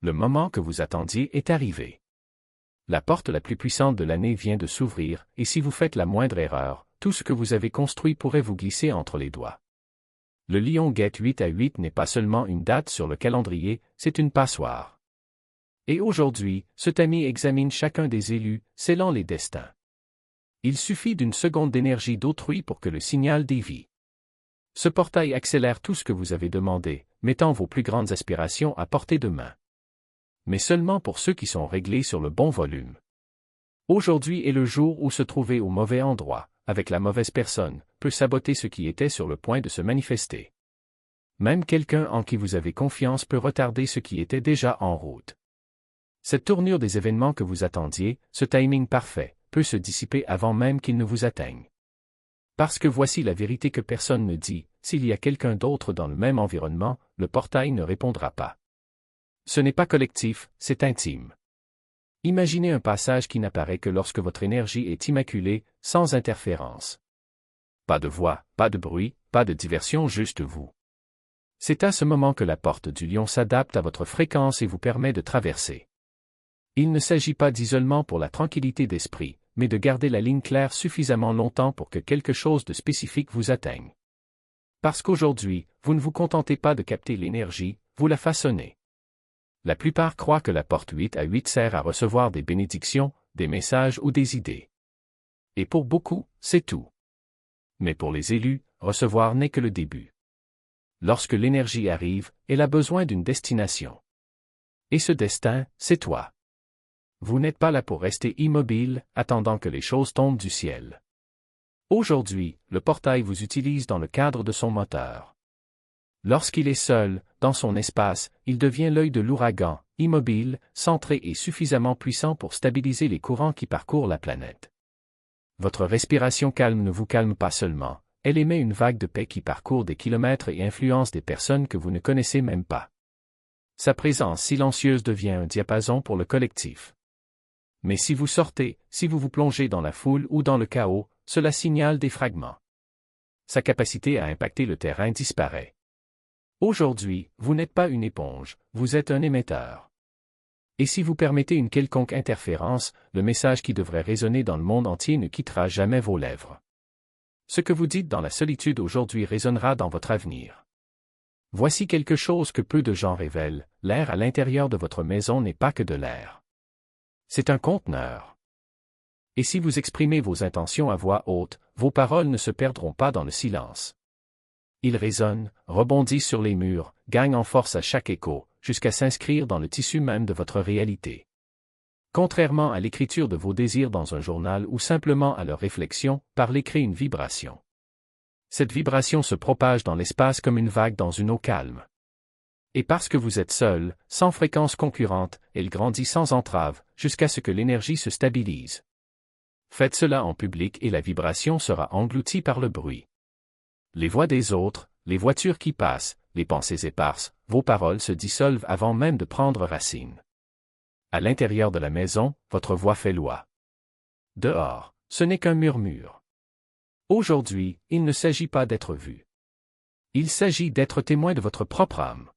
Le moment que vous attendiez est arrivé. La porte la plus puissante de l'année vient de s'ouvrir, et si vous faites la moindre erreur, tout ce que vous avez construit pourrait vous glisser entre les doigts. Le Lion-Gate 8/8 n'est pas seulement une date sur le calendrier, c'est une passoire. Et aujourd'hui, ce tamis examine chacun des élus, scellant les destins. Il suffit d'une seconde d'énergie d'autrui pour que le signal dévie. Ce portail accélère tout ce que vous avez demandé, mettant vos plus grandes aspirations à portée de main. Mais seulement pour ceux qui sont réglés sur le bon volume. Aujourd'hui est le jour où se trouver au mauvais endroit, avec la mauvaise personne, peut saboter ce qui était sur le point de se manifester. Même quelqu'un en qui vous avez confiance peut retarder ce qui était déjà en route. Cette tournure des événements que vous attendiez, ce timing parfait, peut se dissiper avant même qu'ils ne vous atteignent. Parce que voici la vérité que personne ne dit, s'il y a quelqu'un d'autre dans le même environnement, le portail ne répondra pas. Ce n'est pas collectif, c'est intime. Imaginez un passage qui n'apparaît que lorsque votre énergie est immaculée, sans interférence. Pas de voix, pas de bruit, pas de diversion, juste vous. C'est à ce moment que la porte du lion s'adapte à votre fréquence et vous permet de traverser. Il ne s'agit pas d'isolement pour la tranquillité d'esprit, mais de garder la ligne claire suffisamment longtemps pour que quelque chose de spécifique vous atteigne. Parce qu'aujourd'hui, vous ne vous contentez pas de capter l'énergie, vous la façonnez. La plupart croient que la porte 8/8 sert à recevoir des bénédictions, des messages ou des idées. Et pour beaucoup, c'est tout. Mais pour les élus, recevoir n'est que le début. Lorsque l'énergie arrive, elle a besoin d'une destination. Et ce destin, c'est toi. Vous n'êtes pas là pour rester immobile, attendant que les choses tombent du ciel. Aujourd'hui, le portail vous utilise dans le cadre de son moteur. Lorsqu'il est seul, dans son espace, il devient l'œil de l'ouragan, immobile, centré et suffisamment puissant pour stabiliser les courants qui parcourent la planète. Votre respiration calme ne vous calme pas seulement, elle émet une vague de paix qui parcourt des kilomètres et influence des personnes que vous ne connaissez même pas. Sa présence silencieuse devient un diapason pour le collectif. Mais si vous sortez, si vous vous plongez dans la foule ou dans le chaos, cela signale des fragments. Sa capacité à impacter le terrain disparaît. Aujourd'hui, vous n'êtes pas une éponge, vous êtes un émetteur. Et si vous permettez une quelconque interférence, le message qui devrait résonner dans le monde entier ne quittera jamais vos lèvres. Ce que vous dites dans la solitude aujourd'hui résonnera dans votre avenir. Voici quelque chose que peu de gens révèlent, l'air à l'intérieur de votre maison n'est pas que de l'air. C'est un conteneur. Et si vous exprimez vos intentions à voix haute, vos paroles ne se perdront pas dans le silence. Ils résonnent, rebondissent sur les murs, gagnent en force à chaque écho, jusqu'à s'inscrire dans le tissu même de votre réalité. Contrairement à l'écriture de vos désirs dans un journal ou simplement à leur réflexion, parler crée une vibration. Cette vibration se propage dans l'espace comme une vague dans une eau calme. Et parce que vous êtes seul, sans fréquence concurrente, elle grandit sans entrave, jusqu'à ce que l'énergie se stabilise. Faites cela en public et la vibration sera engloutie par le bruit. Les voix des autres, les voitures qui passent, les pensées éparses, vos paroles se dissolvent avant même de prendre racine. À l'intérieur de la maison, votre voix fait loi. Dehors, ce n'est qu'un murmure. Aujourd'hui, il ne s'agit pas d'être vu. Il s'agit d'être témoin de votre propre âme.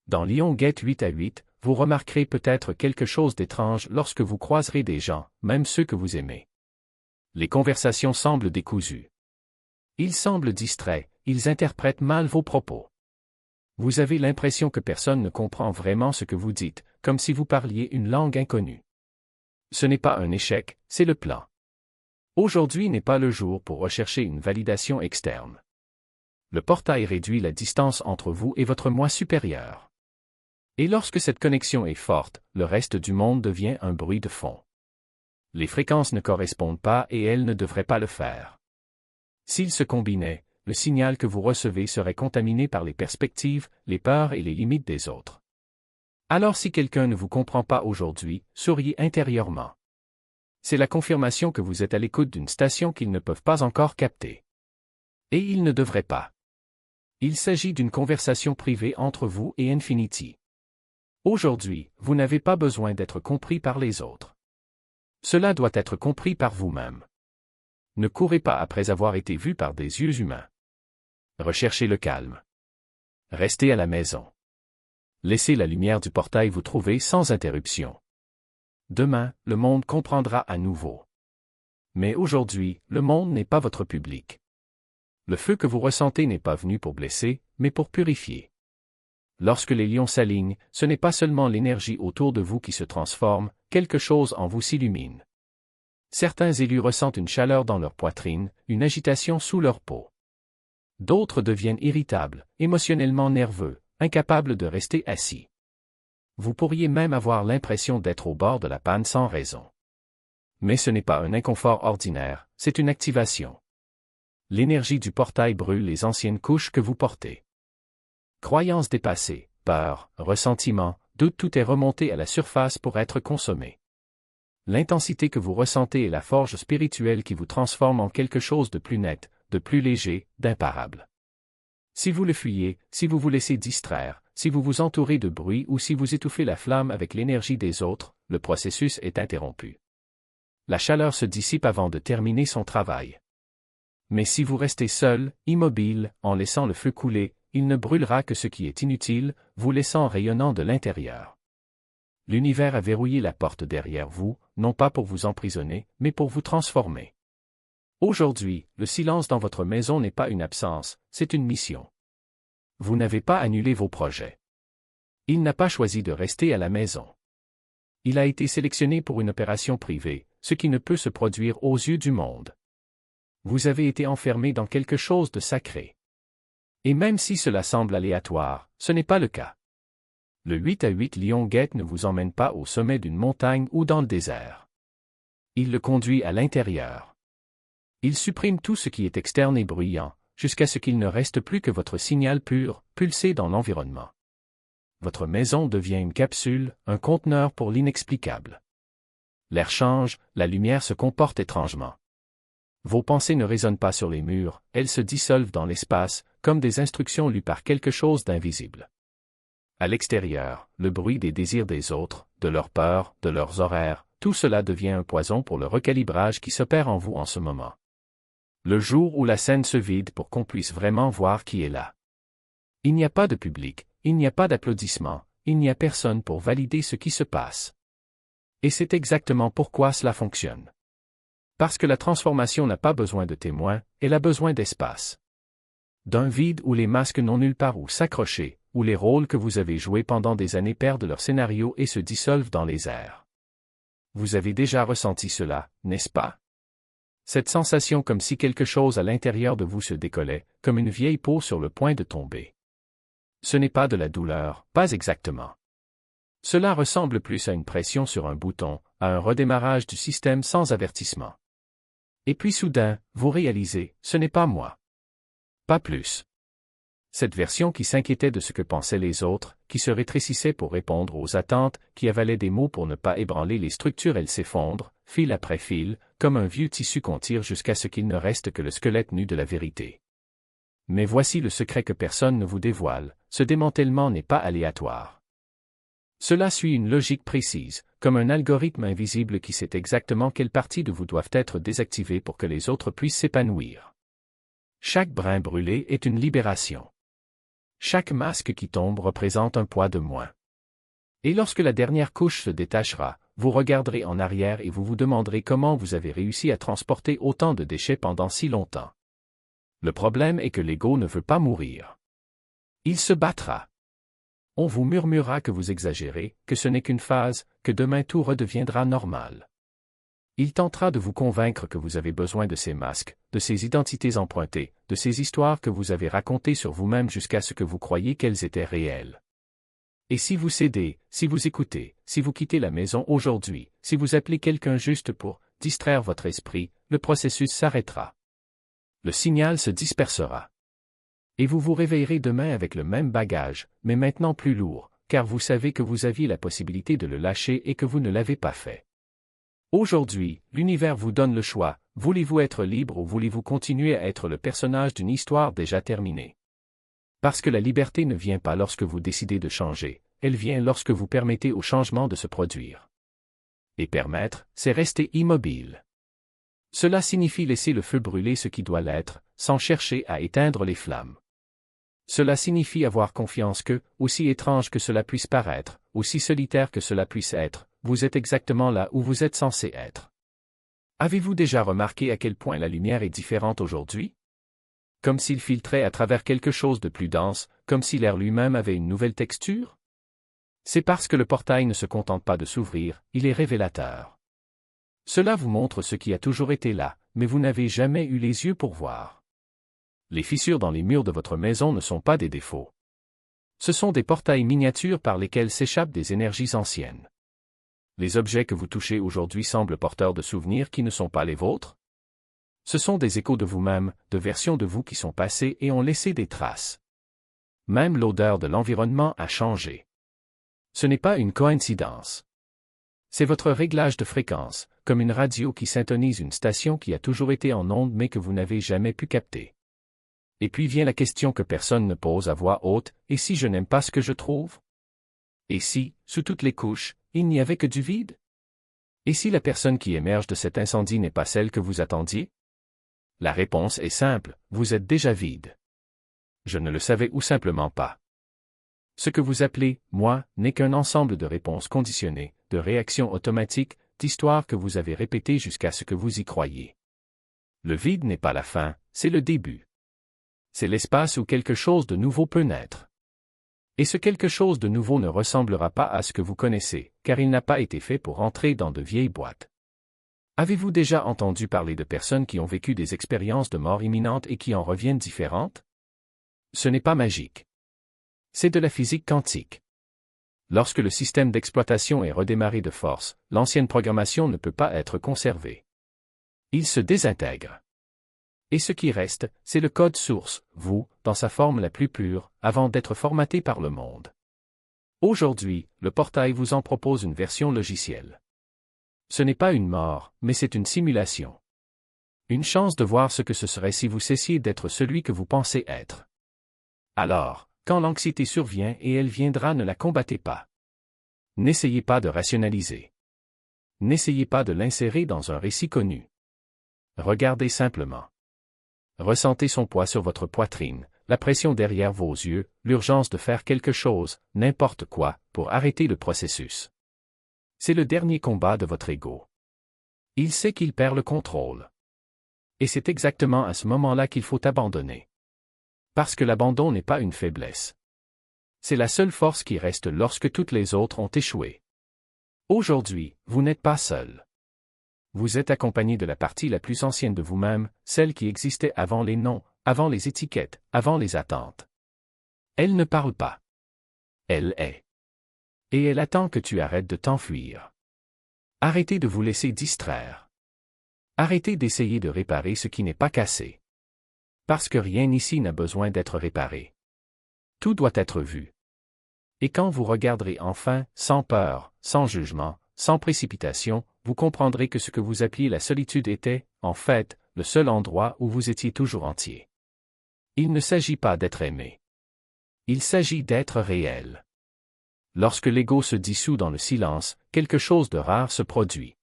Dans Lion-Gate 8/8, vous remarquerez peut-être quelque chose d'étrange lorsque vous croiserez des gens, même ceux que vous aimez. Les conversations semblent décousues. Ils semblent distraits, ils interprètent mal vos propos. Vous avez l'impression que personne ne comprend vraiment ce que vous dites, comme si vous parliez une langue inconnue. Ce n'est pas un échec, c'est le plan. Aujourd'hui n'est pas le jour pour rechercher une validation externe. Le portail réduit la distance entre vous et votre moi supérieur. Et lorsque cette connexion est forte, le reste du monde devient un bruit de fond. Les fréquences ne correspondent pas et elles ne devraient pas le faire. S'ils se combinaient, le signal que vous recevez serait contaminé par les perspectives, les peurs et les limites des autres. Alors si quelqu'un ne vous comprend pas aujourd'hui, souriez intérieurement. C'est la confirmation que vous êtes à l'écoute d'une station qu'ils ne peuvent pas encore capter. Et ils ne devraient pas. Il s'agit d'une conversation privée entre vous et Infinity. Aujourd'hui, vous n'avez pas besoin d'être compris par les autres. Cela doit être compris par vous-même. Ne courez pas après avoir été vu par des yeux humains. Recherchez le calme. Restez à la maison. Laissez la lumière du portail vous trouver sans interruption. Demain, le monde comprendra à nouveau. Mais aujourd'hui, le monde n'est pas votre public. Le feu que vous ressentez n'est pas venu pour blesser, mais pour purifier. Lorsque les lions s'alignent, ce n'est pas seulement l'énergie autour de vous qui se transforme, quelque chose en vous s'illumine. Certains élus ressentent une chaleur dans leur poitrine, une agitation sous leur peau. D'autres deviennent irritables, émotionnellement nerveux, incapables de rester assis. Vous pourriez même avoir l'impression d'être au bord de la panne sans raison. Mais ce n'est pas un inconfort ordinaire, c'est une activation. L'énergie du portail brûle les anciennes couches que vous portez. Croyances dépassées, peur, ressentiment, doute, tout est remonté à la surface pour être consommé. L'intensité que vous ressentez est la forge spirituelle qui vous transforme en quelque chose de plus net, de plus léger, d'imparable. Si vous le fuyez, si vous vous laissez distraire, si vous vous entourez de bruit ou si vous étouffez la flamme avec l'énergie des autres, le processus est interrompu. La chaleur se dissipe avant de terminer son travail. Mais si vous restez seul, immobile, en laissant le feu couler, il ne brûlera que ce qui est inutile, vous laissant rayonnant de l'intérieur. L'univers a verrouillé la porte derrière vous, non pas pour vous emprisonner, mais pour vous transformer. Aujourd'hui, le silence dans votre maison n'est pas une absence, c'est une mission. Vous n'avez pas annulé vos projets. Il n'a pas choisi de rester à la maison. Il a été sélectionné pour une opération privée, ce qui ne peut se produire aux yeux du monde. Vous avez été enfermé dans quelque chose de sacré. Et même si cela semble aléatoire, ce n'est pas le cas. Le 8 à 8 Lion-Gate ne vous emmène pas au sommet d'une montagne ou dans le désert. Il le conduit à l'intérieur. Il supprime tout ce qui est externe et bruyant, jusqu'à ce qu'il ne reste plus que votre signal pur, pulsé dans l'environnement. Votre maison devient une capsule, un conteneur pour l'inexplicable. L'air change, la lumière se comporte étrangement. Vos pensées ne résonnent pas sur les murs, elles se dissolvent dans l'espace, comme des instructions lues par quelque chose d'invisible. À l'extérieur, le bruit des désirs des autres, de leurs peurs, de leurs horaires, tout cela devient un poison pour le recalibrage qui s'opère en vous en ce moment. Le jour où la scène se vide pour qu'on puisse vraiment voir qui est là. Il n'y a pas de public, il n'y a pas d'applaudissements, il n'y a personne pour valider ce qui se passe. Et c'est exactement pourquoi cela fonctionne. Parce que la transformation n'a pas besoin de témoins, elle a besoin d'espace. D'un vide où les masques n'ont nulle part où s'accrocher, où les rôles que vous avez joués pendant des années perdent leur scénario et se dissolvent dans les airs. Vous avez déjà ressenti cela, n'est-ce pas? Cette sensation comme si quelque chose à l'intérieur de vous se décollait, comme une vieille peau sur le point de tomber. Ce n'est pas de la douleur, pas exactement. Cela ressemble plus à une pression sur un bouton, à un redémarrage du système sans avertissement. Et puis soudain, vous réalisez, ce n'est pas moi. Pas plus. Cette version qui s'inquiétait de ce que pensaient les autres, qui se rétrécissait pour répondre aux attentes, qui avalait des mots pour ne pas ébranler les structures, elle s'effondre, fil après fil, comme un vieux tissu qu'on tire jusqu'à ce qu'il ne reste que le squelette nu de la vérité. Mais voici le secret que personne ne vous dévoile, ce démantèlement n'est pas aléatoire. Cela suit une logique précise, comme un algorithme invisible qui sait exactement quelles parties de vous doivent être désactivées pour que les autres puissent s'épanouir. Chaque brin brûlé est une libération. Chaque masque qui tombe représente un poids de moins. Et lorsque la dernière couche se détachera, vous regarderez en arrière et vous vous demanderez comment vous avez réussi à transporter autant de déchets pendant si longtemps. Le problème est que l'ego ne veut pas mourir. Il se battra. On vous murmurera que vous exagérez, que ce n'est qu'une phase, que demain tout redeviendra normal. Il tentera de vous convaincre que vous avez besoin de ces masques, de ces identités empruntées, de ces histoires que vous avez racontées sur vous-même jusqu'à ce que vous croyiez qu'elles étaient réelles. Et si vous cédez, si vous écoutez, si vous quittez la maison aujourd'hui, si vous appelez quelqu'un juste pour distraire votre esprit, le processus s'arrêtera. Le signal se dispersera. Et vous vous réveillerez demain avec le même bagage, mais maintenant plus lourd, car vous savez que vous aviez la possibilité de le lâcher et que vous ne l'avez pas fait. Aujourd'hui, l'univers vous donne le choix, voulez-vous être libre ou voulez-vous continuer à être le personnage d'une histoire déjà terminée? Parce que la liberté ne vient pas lorsque vous décidez de changer, elle vient lorsque vous permettez au changement de se produire. Et permettre, c'est rester immobile. Cela signifie laisser le feu brûler ce qui doit l'être, sans chercher à éteindre les flammes. Cela signifie avoir confiance que, aussi étrange que cela puisse paraître, aussi solitaire que cela puisse être, vous êtes exactement là où vous êtes censé être. Avez-vous déjà remarqué à quel point la lumière est différente aujourd'hui? Comme s'il filtrait à travers quelque chose de plus dense, comme si l'air lui-même avait une nouvelle texture? C'est parce que le portail ne se contente pas de s'ouvrir, il est révélateur. Cela vous montre ce qui a toujours été là, mais vous n'avez jamais eu les yeux pour voir. Les fissures dans les murs de votre maison ne sont pas des défauts. Ce sont des portails miniatures par lesquels s'échappent des énergies anciennes. Les objets que vous touchez aujourd'hui semblent porteurs de souvenirs qui ne sont pas les vôtres? Ce sont des échos de vous-même, de versions de vous qui sont passées et ont laissé des traces. Même l'odeur de l'environnement a changé. Ce n'est pas une coïncidence. C'est votre réglage de fréquence, comme une radio qui syntonise une station qui a toujours été en onde mais que vous n'avez jamais pu capter. Et puis vient la question que personne ne pose à voix haute, et si je n'aime pas ce que je trouve? Et si, sous toutes les couches, il n'y avait que du vide? Et si la personne qui émerge de cet incendie n'est pas celle que vous attendiez? La réponse est simple, vous êtes déjà vide. Je ne le savais ou simplement pas. Ce que vous appelez « moi » n'est qu'un ensemble de réponses conditionnées, de réactions automatiques, d'histoires que vous avez répétées jusqu'à ce que vous y croyiez. Le vide n'est pas la fin, c'est le début. C'est l'espace où quelque chose de nouveau peut naître. Et ce quelque chose de nouveau ne ressemblera pas à ce que vous connaissez, car il n'a pas été fait pour entrer dans de vieilles boîtes. Avez-vous déjà entendu parler de personnes qui ont vécu des expériences de mort imminente et qui en reviennent différentes? Ce n'est pas magique. C'est de la physique quantique. Lorsque le système d'exploitation est redémarré de force, l'ancienne programmation ne peut pas être conservée. Il se désintègre. Et ce qui reste, c'est le code source, vous, dans sa forme la plus pure, avant d'être formaté par le monde. Aujourd'hui, le portail vous en propose une version logicielle. Ce n'est pas une mort, mais c'est une simulation. Une chance de voir ce que ce serait si vous cessiez d'être celui que vous pensez être. Alors, quand l'anxiété survient et elle viendra, ne la combattez pas. N'essayez pas de rationaliser. N'essayez pas de l'insérer dans un récit connu. Regardez simplement. Ressentez son poids sur votre poitrine, la pression derrière vos yeux, l'urgence de faire quelque chose, n'importe quoi, pour arrêter le processus. C'est le dernier combat de votre ego. Il sait qu'il perd le contrôle. Et c'est exactement à ce moment-là qu'il faut abandonner. Parce que l'abandon n'est pas une faiblesse. C'est la seule force qui reste lorsque toutes les autres ont échoué. Aujourd'hui, vous n'êtes pas seul. Vous êtes accompagné de la partie la plus ancienne de vous-même, celle qui existait avant les noms, avant les étiquettes, avant les attentes. Elle ne parle pas. Elle est. Et elle attend que tu arrêtes de t'enfuir. Arrêtez de vous laisser distraire. Arrêtez d'essayer de réparer ce qui n'est pas cassé. Parce que rien ici n'a besoin d'être réparé. Tout doit être vu. Et quand vous regarderez enfin, sans peur, sans jugement, sans précipitation, vous comprendrez que ce que vous appeliez la solitude était, en fait, le seul endroit où vous étiez toujours entier. Il ne s'agit pas d'être aimé. Il s'agit d'être réel. Lorsque l'ego se dissout dans le silence, quelque chose de rare se produit.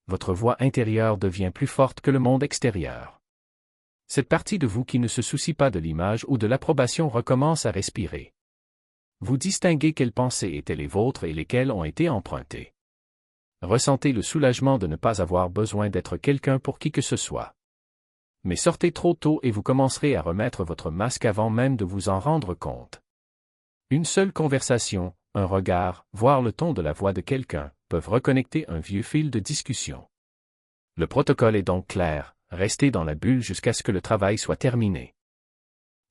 Votre voix intérieure devient plus forte que le monde extérieur. Cette partie de vous qui ne se soucie pas de l'image ou de l'approbation recommence à respirer. Vous distinguez quelles pensées étaient les vôtres et lesquelles ont été empruntées. Ressentez le soulagement de ne pas avoir besoin d'être quelqu'un pour qui que ce soit. Mais sortez trop tôt et vous commencerez à remettre votre masque avant même de vous en rendre compte. Une seule conversation, un regard, voire le ton de la voix de quelqu'un, peuvent reconnecter un vieux fil de discussion. Le protocole est donc clair, restez dans la bulle jusqu'à ce que le travail soit terminé.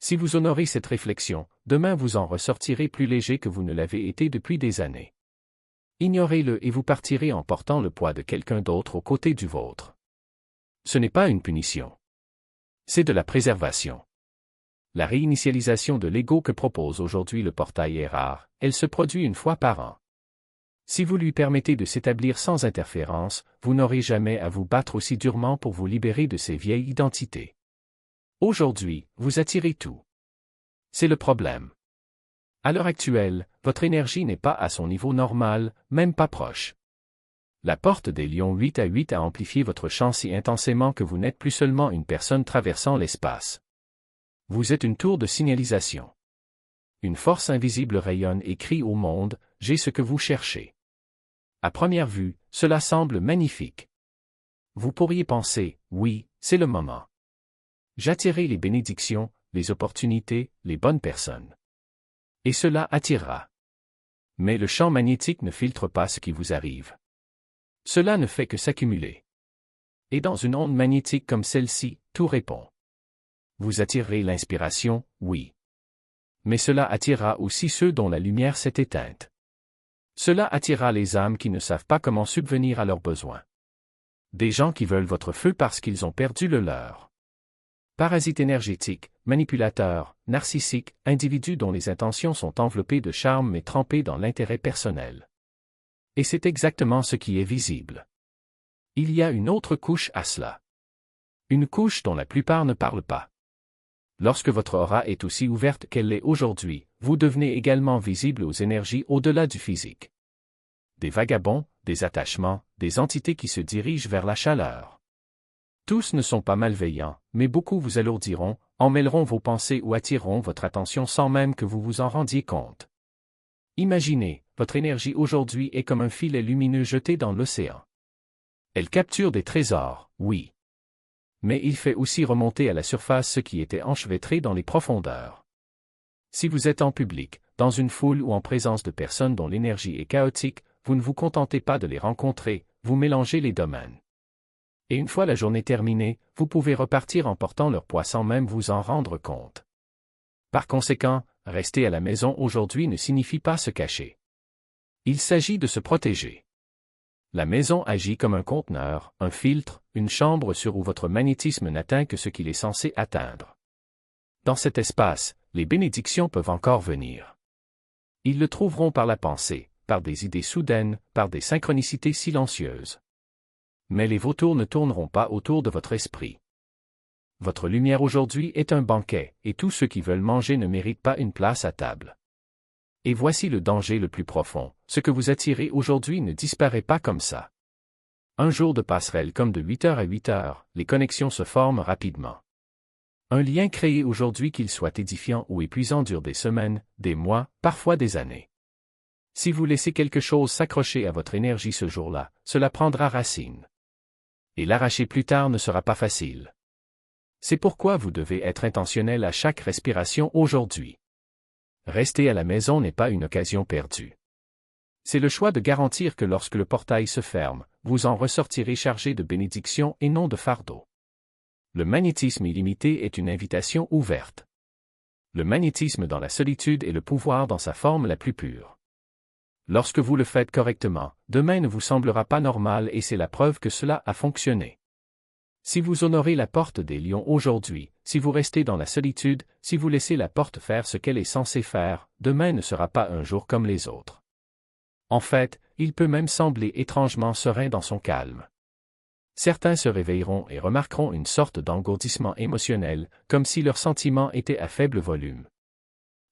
Si vous honorez cette réflexion, demain vous en ressortirez plus léger que vous ne l'avez été depuis des années. Ignorez-le et vous partirez en portant le poids de quelqu'un d'autre aux côtés du vôtre. Ce n'est pas une punition. C'est de la préservation. La réinitialisation de l'ego que propose aujourd'hui le portail est rare, elle se produit une fois par an. Si vous lui permettez de s'établir sans interférence, vous n'aurez jamais à vous battre aussi durement pour vous libérer de ces vieilles identités. Aujourd'hui, vous attirez tout. C'est le problème. À l'heure actuelle, votre énergie n'est pas à son niveau normal, même pas proche. La porte des lions 8 à 8 a amplifié votre champ si intensément que vous n'êtes plus seulement une personne traversant l'espace. Vous êtes une tour de signalisation. Une force invisible rayonne et crie au monde, « J'ai ce que vous cherchez ». À première vue, cela semble magnifique. Vous pourriez penser, oui, c'est le moment. J'attirerai les bénédictions, les opportunités, les bonnes personnes. Et cela attirera. Mais le champ magnétique ne filtre pas ce qui vous arrive. Cela ne fait que s'accumuler. Et dans une onde magnétique comme celle-ci, tout répond. Vous attirerez l'inspiration, oui. Mais cela attirera aussi ceux dont la lumière s'est éteinte. Cela attirera les âmes qui ne savent pas comment subvenir à leurs besoins. Des gens qui veulent votre feu parce qu'ils ont perdu le leur. Parasites énergétiques, manipulateurs, narcissiques, individus dont les intentions sont enveloppées de charme mais trempées dans l'intérêt personnel. Et c'est exactement ce qui est visible. Il y a une autre couche à cela. Une couche dont la plupart ne parlent pas. Lorsque votre aura est aussi ouverte qu'elle l'est aujourd'hui, vous devenez également visible aux énergies au-delà du physique. Des vagabonds, des attachements, des entités qui se dirigent vers la chaleur. Tous ne sont pas malveillants, mais beaucoup vous alourdiront, emmêleront vos pensées ou attireront votre attention sans même que vous vous en rendiez compte. Imaginez, votre énergie aujourd'hui est comme un filet lumineux jeté dans l'océan. Elle capture des trésors, oui. Mais il fait aussi remonter à la surface ce qui était enchevêtré dans les profondeurs. Si vous êtes en public, dans une foule ou en présence de personnes dont l'énergie est chaotique, vous ne vous contentez pas de les rencontrer, vous mélangez les domaines. Et une fois la journée terminée, vous pouvez repartir en portant leur poids sans même vous en rendre compte. Par conséquent, rester à la maison aujourd'hui ne signifie pas se cacher. Il s'agit de se protéger. La maison agit comme un conteneur, un filtre, une chambre sur où votre magnétisme n'atteint que ce qu'il est censé atteindre. Dans cet espace, les bénédictions peuvent encore venir. Ils le trouveront par la pensée, par des idées soudaines, par des synchronicités silencieuses. Mais les vautours ne tourneront pas autour de votre esprit. Votre lumière aujourd'hui est un banquet, et tous ceux qui veulent manger ne méritent pas une place à table. Et voici le danger le plus profond, ce que vous attirez aujourd'hui ne disparaît pas comme ça. Un jour de passerelle comme de 8 heures à 8 heures, les connexions se forment rapidement. Un lien créé aujourd'hui qu'il soit édifiant ou épuisant dure des semaines, des mois, parfois des années. Si vous laissez quelque chose s'accrocher à votre énergie ce jour-là, cela prendra racine. Et l'arracher plus tard ne sera pas facile. C'est pourquoi vous devez être intentionnel à chaque respiration aujourd'hui. Rester à la maison n'est pas une occasion perdue. C'est le choix de garantir que lorsque le portail se ferme, vous en ressortirez chargé de bénédictions et non de fardeaux. Le magnétisme illimité est une invitation ouverte. Le magnétisme dans la solitude est le pouvoir dans sa forme la plus pure. Lorsque vous le faites correctement, demain ne vous semblera pas normal et c'est la preuve que cela a fonctionné. Si vous honorez la porte des lions aujourd'hui, si vous restez dans la solitude, si vous laissez la porte faire ce qu'elle est censée faire, demain ne sera pas un jour comme les autres. En fait, il peut même sembler étrangement serein dans son calme. Certains se réveilleront et remarqueront une sorte d'engourdissement émotionnel, comme si leurs sentiments étaient à faible volume.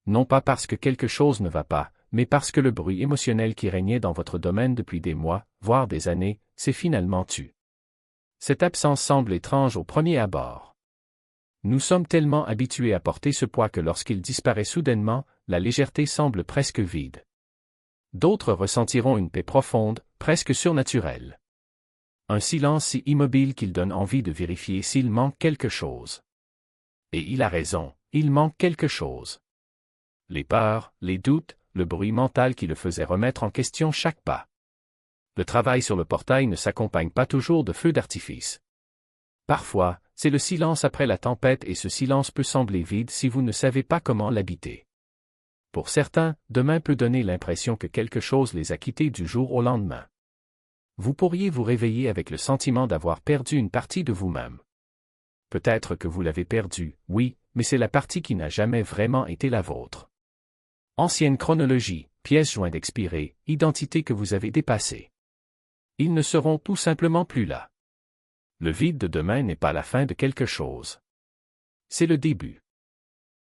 Non pas parce que quelque chose ne va pas, mais parce que le bruit émotionnel qui régnait dans votre domaine depuis des mois, voire des années, s'est finalement tu. Cette absence semble étrange au premier abord. Nous sommes tellement habitués à porter ce poids que lorsqu'il disparaît soudainement, la légèreté semble presque vide. D'autres ressentiront une paix profonde, presque surnaturelle. Un silence si immobile qu'il donne envie de vérifier s'il manque quelque chose. Et il a raison, il manque quelque chose. Les peurs, les doutes, le bruit mental qui le faisait remettre en question chaque pas. Le travail sur le portail ne s'accompagne pas toujours de feux d'artifice. Parfois, c'est le silence après la tempête et ce silence peut sembler vide si vous ne savez pas comment l'habiter. Pour certains, demain peut donner l'impression que quelque chose les a quittés du jour au lendemain. Vous pourriez vous réveiller avec le sentiment d'avoir perdu une partie de vous-même. Peut-être que vous l'avez perdue, oui, mais c'est la partie qui n'a jamais vraiment été la vôtre. Ancienne chronologie, pièce jointe expirée, identité que vous avez dépassée. Ils ne seront tout simplement plus là. Le vide de demain n'est pas la fin de quelque chose. C'est le début.